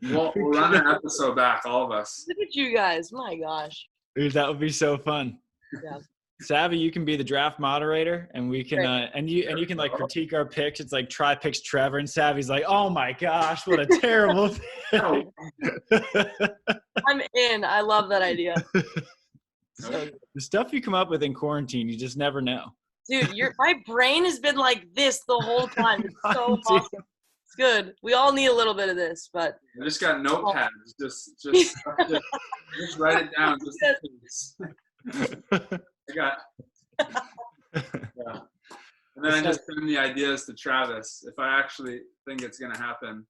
We'll run an episode back, all of us. Look at you guys. My gosh. Dude, that would be so fun. Yeah. Savvy, you can be the draft moderator, and we can and you can like critique our picks. It's like Try picks Trevor, and Savvy's like, oh my gosh, what a terrible thing. I'm in. I love that idea. The stuff you come up with in quarantine, you just never know. Dude, my brain has been like this the whole time. It's so awesome. It's good. We all need a little bit of this, but I just got notepads. Just write it down. I got. Yeah. And then I just send the ideas to Travis. If I actually think it's gonna happen,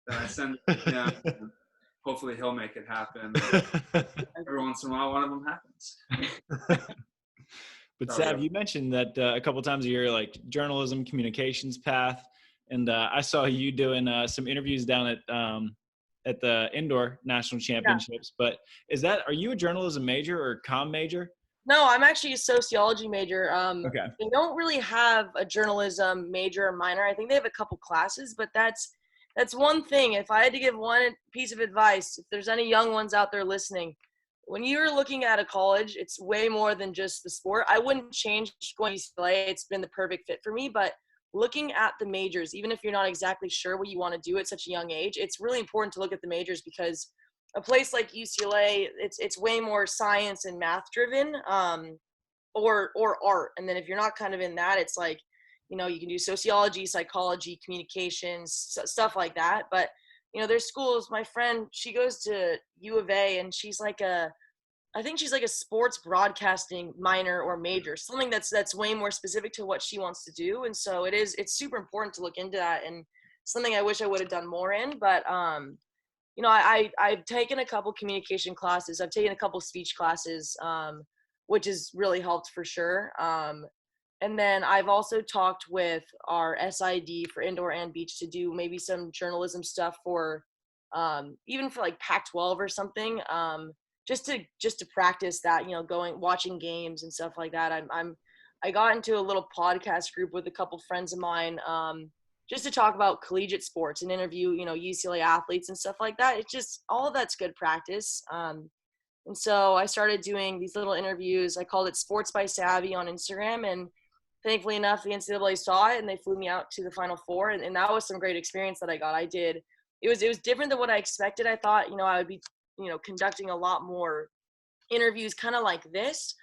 then I send it to him. And hopefully he'll make it happen. Every once in a while, one of them happens. But Sav, you mentioned that a couple times a year, like journalism, communications path, and I saw you doing some interviews down at at the indoor national championships. But are you a journalism major or comm major? No, I'm actually a sociology major. Okay. They don't really have a journalism major or minor. I think they have a couple classes, but that's one thing. If I had to give one piece of advice, if there's any young ones out there listening, when you're looking at a college, it's way more than just the sport. I wouldn't change going to UCLA. It's been the perfect fit for me, but looking at the majors, even if you're not exactly sure what you want to do at such a young age, it's really important to look at the majors, because a place like UCLA, it's way more science and math driven, or art. And then if you're not kind of in that, it's like, you know, you can do sociology, psychology, communications, stuff like that. But, you know, there's schools, my friend, she goes to U of A, and she's like I think she's like a sports broadcasting minor or major, something that's way more specific to what she wants to do. And so it's super important to look into that, and something I wish I would have done more in. But, you know, I've taken a couple communication classes. I've taken a couple speech classes, which has really helped for sure. And then I've also talked with our SID for indoor and beach to do maybe some journalism stuff for, even for like Pac-12 or something, just to practice that, you know, watching games and stuff like that. I got into a little podcast group with a couple friends of mine, just to talk about collegiate sports and interview, you know, UCLA athletes and stuff like that. It's just, all of that's good practice. And so I started doing these little interviews. I called it Sports by Savvy on Instagram, and thankfully enough, the NCAA saw it and they flew me out to the Final Four, and that was some great experience that I got. It was different than what I expected. I thought, you know, I would be, you know, conducting a lot more interviews kind of like this.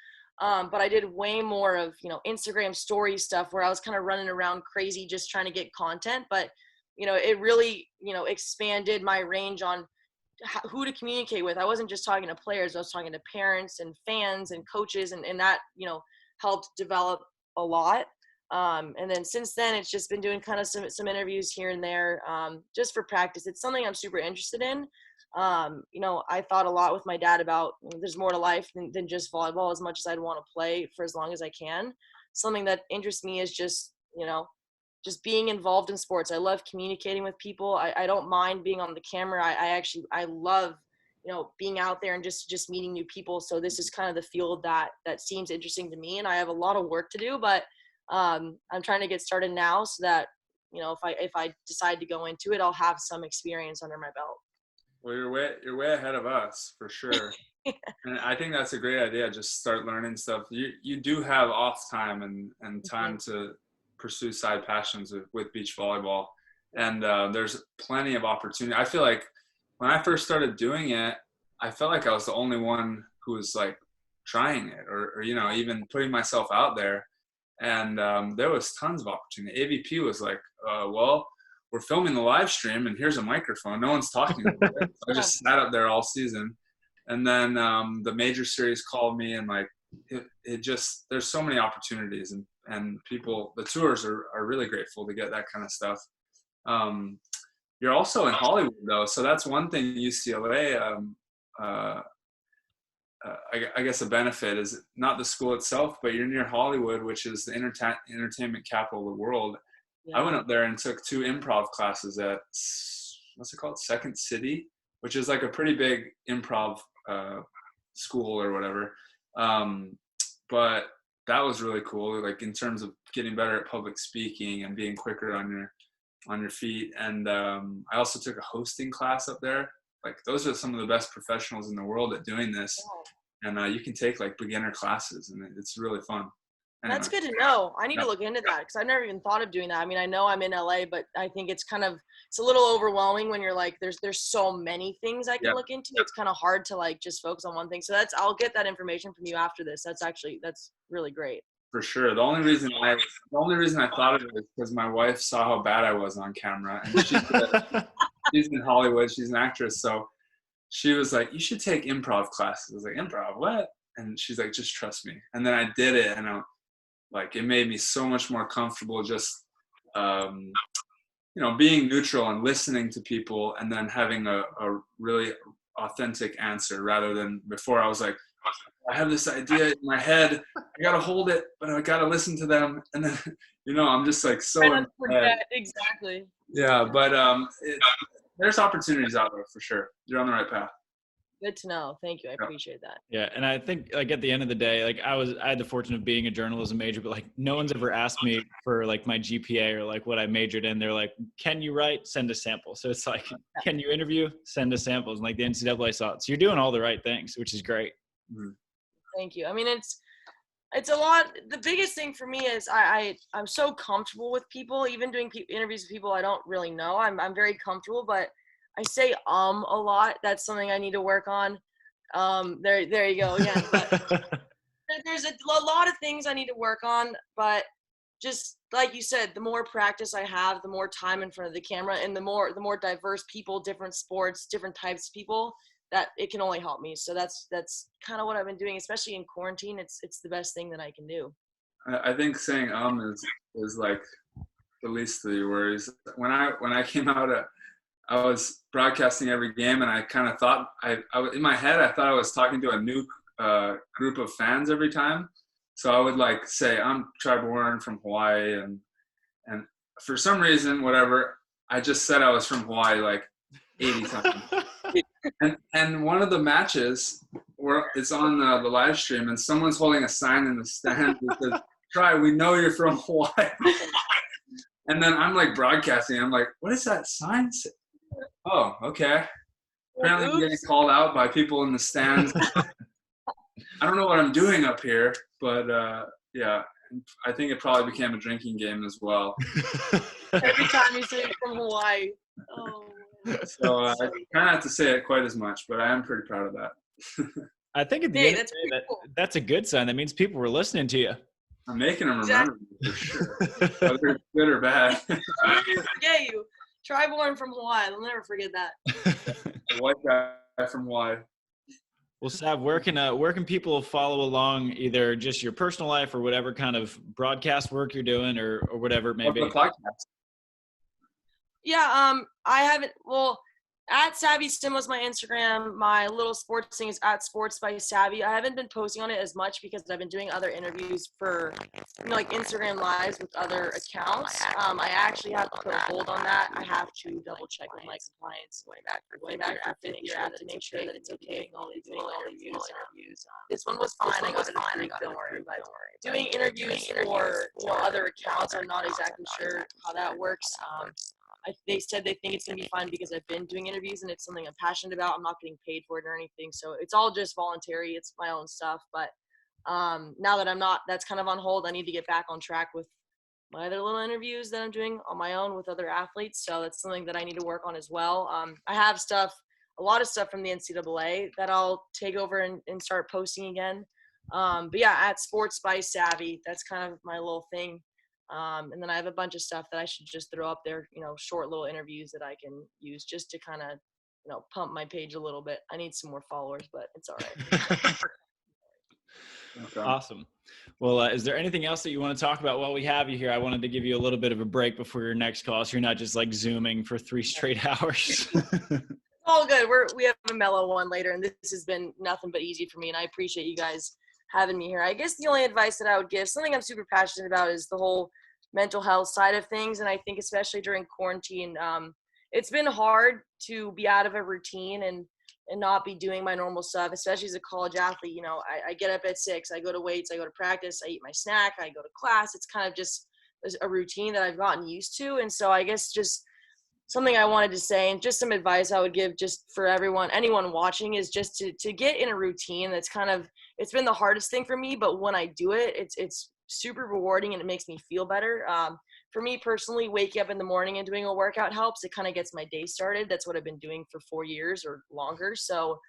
But I did way more of, you know, Instagram story stuff where I was kind of running around crazy just trying to get content. But, you know, it really, you know, expanded my range on who to communicate with. I wasn't just talking to players. I was talking to parents and fans and coaches, and that, you know, helped develop a lot. And then since then, it's just been doing kind of some interviews here and there, just for practice. It's something I'm super interested in. You know, I thought a lot with my dad about, you know, there's more to life than just volleyball, as much as I'd want to play for as long as I can. Something that interests me is just, you know, just being involved in sports. I love communicating with people. I don't mind being on the camera. I love, you know, being out there and just meeting new people. So this is kind of the field that seems interesting to me, and I have a lot of work to do, but I'm trying to get started now so that, you know, if I decide to go into it, I'll have some experience under my belt. Well, you're way ahead of us for sure. And I think that's a great idea. Just start learning stuff. You do have off time and time to pursue side passions with beach volleyball. And there's plenty of opportunity. I feel like when I first started doing it, I felt like I was the only one who was like trying it or you know, even putting myself out there. And there was tons of opportunity. AVP was like, well, we're filming the live stream and here's a microphone. No one's talking about it. So I just sat up there all season. And then the major series called me, and like it just, there's so many opportunities, and people, the tours are really grateful to get that kind of stuff. You're also in Hollywood though. So that's one thing UCLA, I guess a benefit is not the school itself, but you're near Hollywood, which is the entertainment capital of the world. Yeah. I went up there and took 2 improv classes at, what's it called? Second City, which is like a pretty big improv school or whatever. But that was really cool, like in terms of getting better at public speaking and being quicker on your feet. And I also took a hosting class up there. Like those are some of the best professionals in the world at doing this. And you can take like beginner classes, and it's really fun. Anyway. That's good to know. I need to look into that, because I've never even thought of doing that. I mean, I know I'm in LA, but I think it's a little overwhelming when you're like, there's so many things I can look into. It's kind of hard to like just focus on one thing. So I'll get that information from you after this. That's really great. For sure. The only reason I thought of it is because my wife saw how bad I was on camera, and she's in Hollywood. She's an actress. So she was like, you should take improv classes. I was like, improv, what? And she's like, just trust me. And then I did it, and it made me so much more comfortable just, you know, being neutral and listening to people, and then having a really authentic answer, rather than before I was like, I have this idea in my head, I got to hold it, but I got to listen to them. And then, you know, I'm just like so. Exactly. Yeah. But there's opportunities out there for sure. You're on the right path. Good to know. Thank you. I appreciate that. Yeah. And I think like at the end of the day, like I had the fortune of being a journalism major, but like no one's ever asked me for like my GPA or like what I majored in. They're like, can you write? Send a sample. So it's like, can you interview? Send a sample. And like the NCAA saw it. So you're doing all the right things, which is great. Mm-hmm. Thank you. I mean, it's a lot. The biggest thing for me is I'm so comfortable with people, even doing interviews with people I don't really know. I'm very comfortable, but I say a lot. That's something I need to work on. There you go again. But there's a lot of things I need to work on, but just like you said, the more practice I have, the more time in front of the camera, and the more diverse people, different sports, different types of people, that it can only help me. So that's kind of what I've been doing, especially in quarantine. It's the best thing that I can do. I think saying is like the least of your worries. When I came out, I was broadcasting every game, and I kind of thought I in my head I thought I was talking to a new group of fans every time. So I would like say I'm Bourne from Hawaii, and for some reason, whatever, I just said I was from Hawaii like 80 times. And one of the matches where it's on the live stream, and someone's holding a sign in the stand that says, we know you're from Hawaii. And then I'm like broadcasting. I'm like, what does that sign say? Oh, okay. Apparently I'm getting called out by people in the stands. I don't know what I'm doing up here, but yeah, I think it probably became a drinking game as well. Every time you say from Hawaii. Oh. So I try not to say it quite as much, but I am pretty proud of that. I think at the end of the day, that's a good sign. That means people were listening to you. I'm making them remember me for sure, whether it's good or bad. I'll never forget you. Bourne from Hawaii. I'll never forget that. A white guy from Hawaii. Well, Sav, where can people follow along, either just your personal life or whatever kind of broadcast work you're doing, or whatever it may be? The podcast. Yeah, I haven't. Well, at Savvy Simo is my Instagram. My little sports thing is at Sports by Savvy. I haven't been posting on it as much because I've been doing other interviews for, like Instagram Lives with other accounts. I actually have to put a hold on that. I have to double check with my compliance going back for fifth year to make sure that it's okay. All these interviews. This one was fine. I got it. Don't worry. But doing interviews for other accounts, I'm not exactly sure how that works. They said they think it's going to be fine because I've been doing interviews and it's something I'm passionate about. I'm not getting paid for it or anything. So it's all just voluntary. It's my own stuff. But now that I'm not, that's kind of on hold. I need to get back on track with my other little interviews that I'm doing on my own with other athletes. So that's something that I need to work on as well. I have a lot of stuff from the NCAA that I'll take over and start posting again. But yeah, at Sports by Savvy, that's kind of my little thing. And then I have a bunch of stuff that I should just throw up there, short little interviews that I can use just to kind of, pump my page a little bit. I need some more followers, but it's all right. Okay. Awesome. Well, is there anything else that you want to talk about while we have you here? I wanted to give you a little bit of a break before your next call, so you're not just like Zooming for 3 straight hours. All good. We have a mellow one later, and this has been nothing but easy for me, and I appreciate you guys having me here. I guess the only advice that I would give, something I'm super passionate about, is the whole mental health side of things. And I think especially during quarantine, it's been hard to be out of a routine and not be doing my normal stuff, especially as a college athlete. I get up at 6, I go to weights, I go to practice, I eat my snack, I go to class. It's kind of just a routine that I've gotten used to. And so I guess just something I wanted to say, and just some advice I would give just for anyone watching, is just to get in a routine. That's kind of, it's been the hardest thing for me, but when I do it, it's super rewarding and it makes me feel better. For me personally, waking up in the morning and doing a workout helps. It kind of gets my day started. That's what I've been doing for 4 years or longer. So,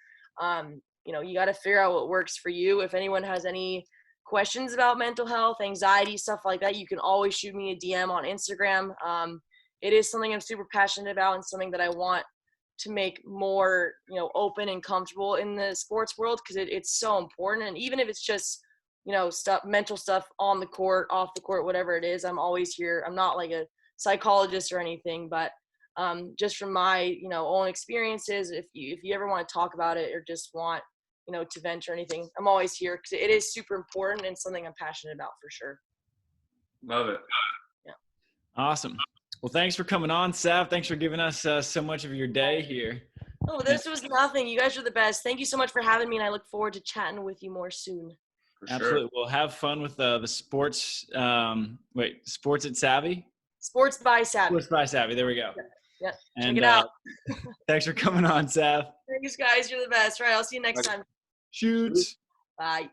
you got to figure out what works for you. If anyone has any questions about mental health, anxiety, stuff like that, you can always shoot me a DM on Instagram. It is something I'm super passionate about and something that I want to make more, open and comfortable in the sports world, because it's so important. And even if it's just, mental stuff on the court, off the court, whatever it is, I'm always here. I'm not like a psychologist or anything, but just from my, own experiences, if you ever want to talk about it or just want, to vent or anything, I'm always here, because it is super important and something I'm passionate about for sure. Love it. Yeah. Awesome. Well, thanks for coming on, Sav. Thanks for giving us so much of your day here. Oh, this was nothing. You guys are the best. Thank you so much for having me, and I look forward to chatting with you more soon. For Absolutely. sure. We'll have fun with the sports. Sports at Savvy? Sports by Savvy. Sports by Savvy. There we go. Yeah. And, Check it out. Thanks for coming on, Sav. Thanks, guys. You're the best. All right. I'll see you next time. Shoots. Bye.